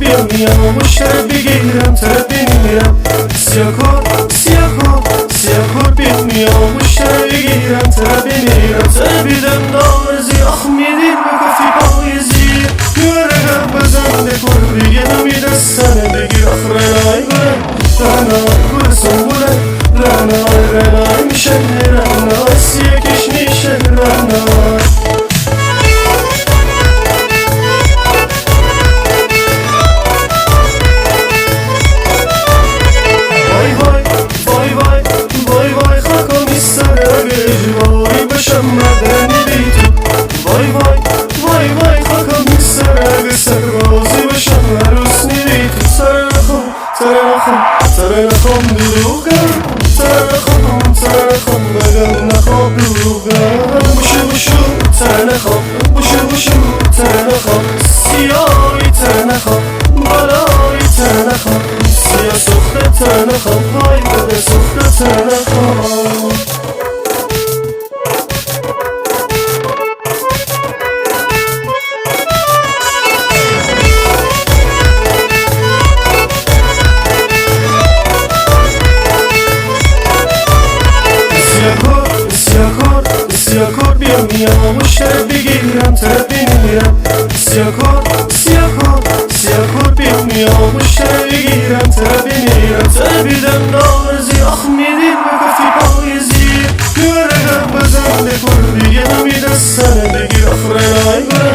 بیام میام مشترک بگیرم طرف بمیرم سیاه کن بیام میام مشترک بگیرم طرف بمیرم تربیدم نارزی آخ میدیم به کافی پایزی میارم بزن دکور بگه نمی دستانه بگیر آخ رنای گره سنبوله رنای میشه رنای سیاه کش میشه رنای وای بشم مدنی بی تو وای خاکم این سر سربازی بشم عروس نیدی تو سر نخم دروغم سر نخم بگم نخواب دروغم بوشو تر نخم سیاهی تر نخم بالایی تر نخم سیاه سخته تر نخم وای بده سخته تر نخم سیاه کن بیام میام مشترک بگیرم طرف بمیرم سیاه کن بیام میام مشترک بگیرم طرف بمیرم تربیدم نارزی آخ میدیم به کافی پایزی میارم بزن دکور دیگه نمی دستانه بگیر آخ رنای گره